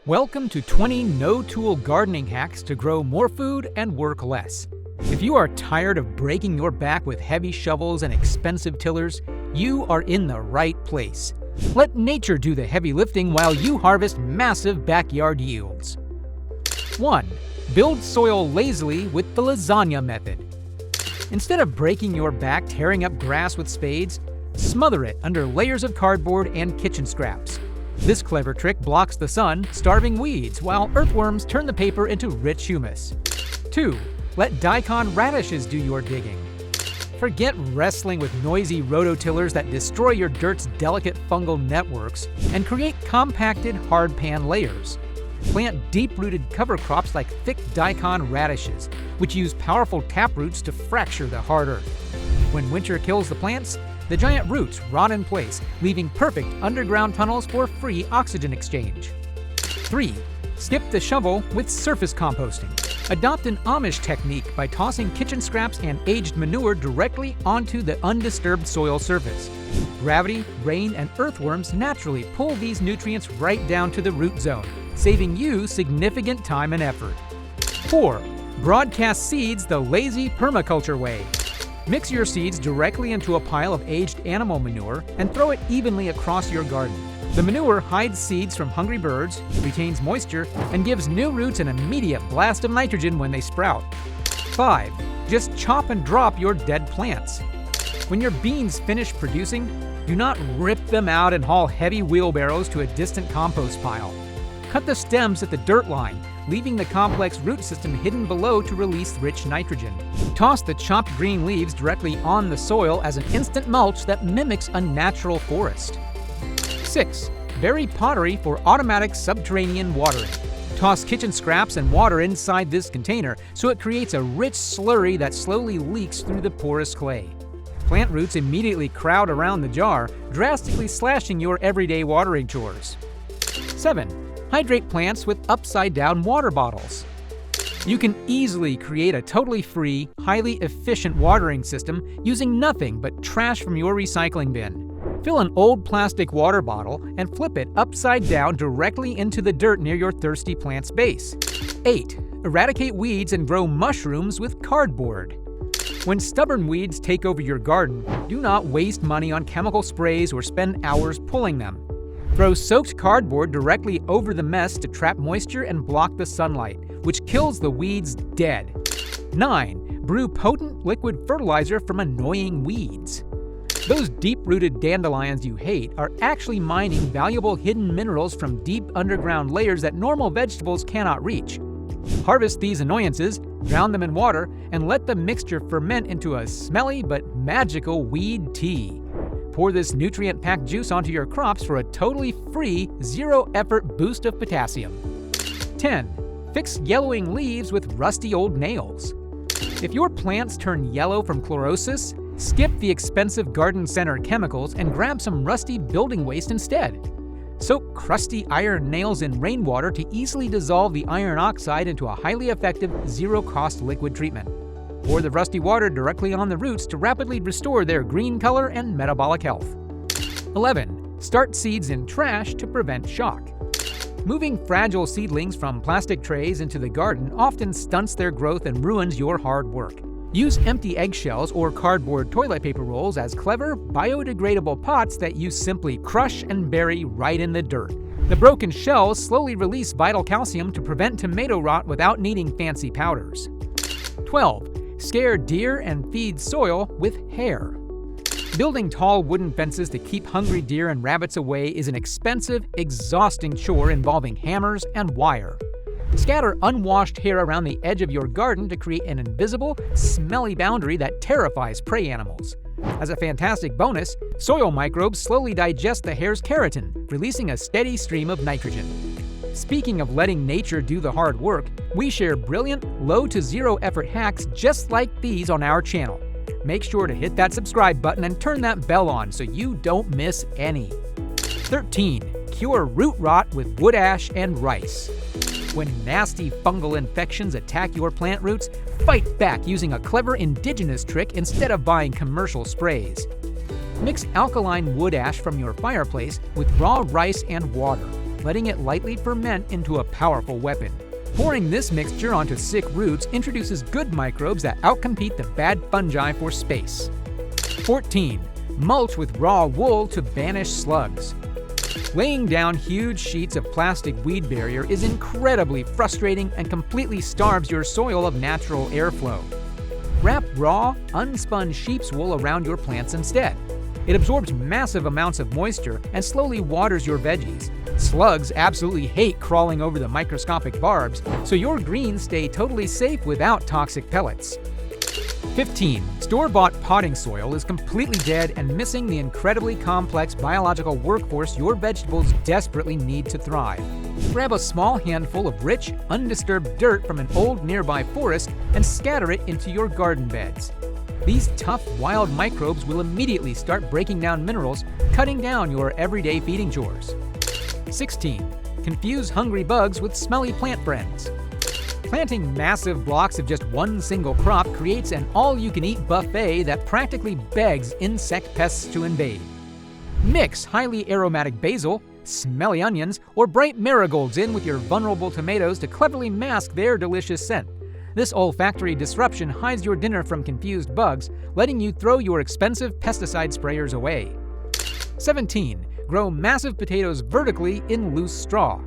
Welcome to 20 no-tool gardening hacks to grow more food and work less. If you are tired of breaking your back with heavy shovels and expensive tillers, you are in the right place. Let nature do the heavy lifting while you harvest massive backyard yields. 1. Build soil lazily with the lasagna method. Instead of breaking your back tearing up grass with spades, smother it under layers of cardboard and kitchen scraps. This clever trick blocks the sun, starving weeds, while earthworms turn the paper into rich humus. 2. Let daikon radishes do your digging. Forget wrestling with noisy rototillers that destroy your dirt's delicate fungal networks and create compacted hardpan layers. Plant deep-rooted cover crops like thick daikon radishes, which use powerful taproots to fracture the hard earth. When winter kills the plants, the giant roots rot in place, leaving perfect underground tunnels for free oxygen exchange. 3. Skip the shovel with surface composting. Adopt an Amish technique by tossing kitchen scraps and aged manure directly onto the undisturbed soil surface. Gravity, rain, and earthworms naturally pull these nutrients right down to the root zone, saving you significant time and effort. 4. Broadcast seeds the lazy permaculture way. Mix your seeds directly into a pile of aged animal manure and throw it evenly across your garden. The manure hides seeds from hungry birds, retains moisture, and gives new roots an immediate blast of nitrogen when they sprout. 5. Just chop and drop your dead plants. When your beans finish producing, do not rip them out and haul heavy wheelbarrows to a distant compost pile. Cut the stems at the dirt line, leaving the complex root system hidden below to release rich nitrogen. Toss the chopped green leaves directly on the soil as an instant mulch that mimics a natural forest. 6. Bury pottery for automatic subterranean watering. Toss kitchen scraps and water inside this container so it creates a rich slurry that slowly leaks through the porous clay. Plant roots immediately crowd around the jar, drastically slashing your everyday watering chores. 7. Hydrate plants with upside-down water bottles. You can easily create a totally free, highly efficient watering system using nothing but trash from your recycling bin. Fill an old plastic water bottle and flip it upside down directly into the dirt near your thirsty plant's base. 8. Eradicate weeds and grow mushrooms with cardboard. When stubborn weeds take over your garden, do not waste money on chemical sprays or spend hours pulling them. Throw soaked cardboard directly over the mess to trap moisture and block the sunlight, which kills the weeds dead. 9. Brew potent liquid fertilizer from annoying weeds. Those deep-rooted dandelions you hate are actually mining valuable hidden minerals from deep underground layers that normal vegetables cannot reach. Harvest these annoyances, drown them in water, and let the mixture ferment into a smelly but magical weed tea. Pour this nutrient-packed juice onto your crops for a totally free, zero-effort boost of potassium. 10. Fix yellowing leaves with rusty old nails. If your plants turn yellow from chlorosis, skip the expensive garden center chemicals and grab some rusty building waste instead. Soak crusty iron nails in rainwater to easily dissolve the iron oxide into a highly effective, zero-cost liquid treatment. Pour the rusty water directly on the roots to rapidly restore their green color and metabolic health. 11. Start seeds in trash to prevent shock. Moving fragile seedlings from plastic trays into the garden often stunts their growth and ruins your hard work. Use empty eggshells or cardboard toilet paper rolls as clever, biodegradable pots that you simply crush and bury right in the dirt. The broken shells slowly release vital calcium to prevent tomato rot without needing fancy powders. 12. Scare deer and feed soil with hair. Building tall wooden fences to keep hungry deer and rabbits away is an expensive, exhausting chore involving hammers and wire. Scatter unwashed hair around the edge of your garden to create an invisible, smelly boundary that terrifies prey animals. As a fantastic bonus, soil microbes slowly digest the hair's keratin, releasing a steady stream of nitrogen. Speaking of letting nature do the hard work, we share brilliant, low to zero effort hacks just like these on our channel. Make sure to hit that subscribe button and turn that bell on so you don't miss any. 13. Cure root rot with wood ash and rice. When nasty fungal infections attack your plant roots, fight back using a clever indigenous trick instead of buying commercial sprays. Mix alkaline wood ash from your fireplace with raw rice and water. letting it lightly ferment into a powerful weapon. Pouring this mixture onto sick roots introduces good microbes that outcompete the bad fungi for space. 14. Mulch with raw wool to banish slugs. Laying down huge sheets of plastic weed barrier is incredibly frustrating and completely starves your soil of natural airflow. Wrap raw, unspun sheep's wool around your plants instead. It absorbs massive amounts of moisture and slowly waters your veggies. Slugs absolutely hate crawling over the microscopic barbs, so your greens stay totally safe without toxic pellets. 15. Store-bought potting soil is completely dead and missing the incredibly complex biological workforce your vegetables desperately need to thrive. Grab a small handful of rich, undisturbed dirt from an old nearby forest and scatter it into your garden beds. These tough, wild microbes will immediately start breaking down minerals, cutting down your everyday feeding chores. 16. Confuse hungry bugs with smelly plant friends. Planting massive blocks of just one single crop creates an all-you-can-eat buffet that practically begs insect pests to invade. Mix highly aromatic basil, smelly onions, or bright marigolds in with your vulnerable tomatoes to cleverly mask their delicious scent. This olfactory disruption hides your dinner from confused bugs, letting you throw your expensive pesticide sprayers away. 17. Grow massive potatoes vertically in loose straw.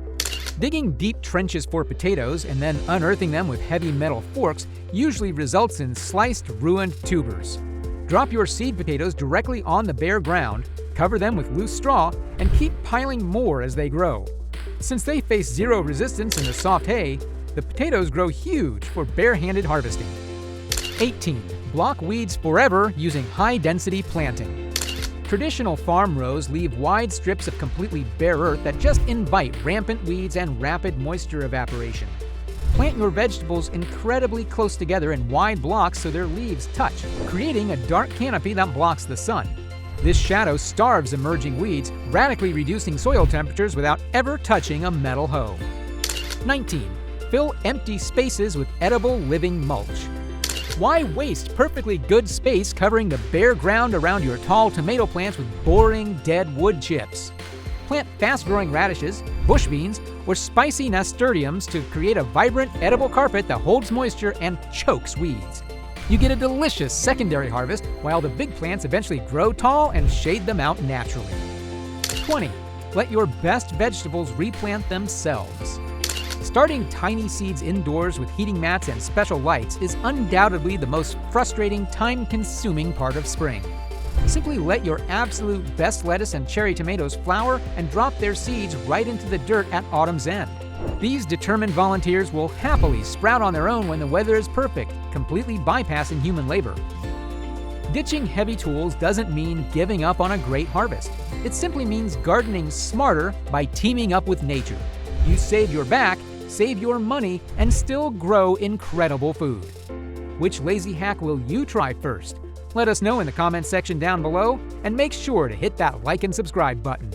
Digging deep trenches for potatoes and then unearthing them with heavy metal forks usually results in sliced, ruined tubers. Drop your seed potatoes directly on the bare ground, cover them with loose straw, and keep piling more as they grow. Since they face zero resistance in the soft hay, the potatoes grow huge for bare-handed harvesting. 18. Block weeds forever using high-density planting. Traditional farm rows leave wide strips of completely bare earth that just invite rampant weeds and rapid moisture evaporation. Plant your vegetables incredibly close together in wide blocks so their leaves touch, creating a dark canopy that blocks the sun. This shadow starves emerging weeds, radically reducing soil temperatures without ever touching a metal hoe. 19. Fill empty spaces with edible living mulch. Why waste perfectly good space covering the bare ground around your tall tomato plants with boring, dead wood chips? Plant fast-growing radishes, bush beans, or spicy nasturtiums to create a vibrant, edible carpet that holds moisture and chokes weeds. You get a delicious secondary harvest while the big plants eventually grow tall and shade them out naturally. 20. Let your best vegetables replant themselves. Starting tiny seeds indoors with heating mats and special lights is undoubtedly the most frustrating, time-consuming part of spring. Simply let your absolute best lettuce and cherry tomatoes flower and drop their seeds right into the dirt at autumn's end. These determined volunteers will happily sprout on their own when the weather is perfect, completely bypassing human labor. Ditching heavy tools doesn't mean giving up on a great harvest. It simply means gardening smarter by teaming up with nature. You save your back, save your money, and still grow incredible food. Which lazy hack will you try first? Let us know in the comments section down below, and make sure to hit that like and subscribe button.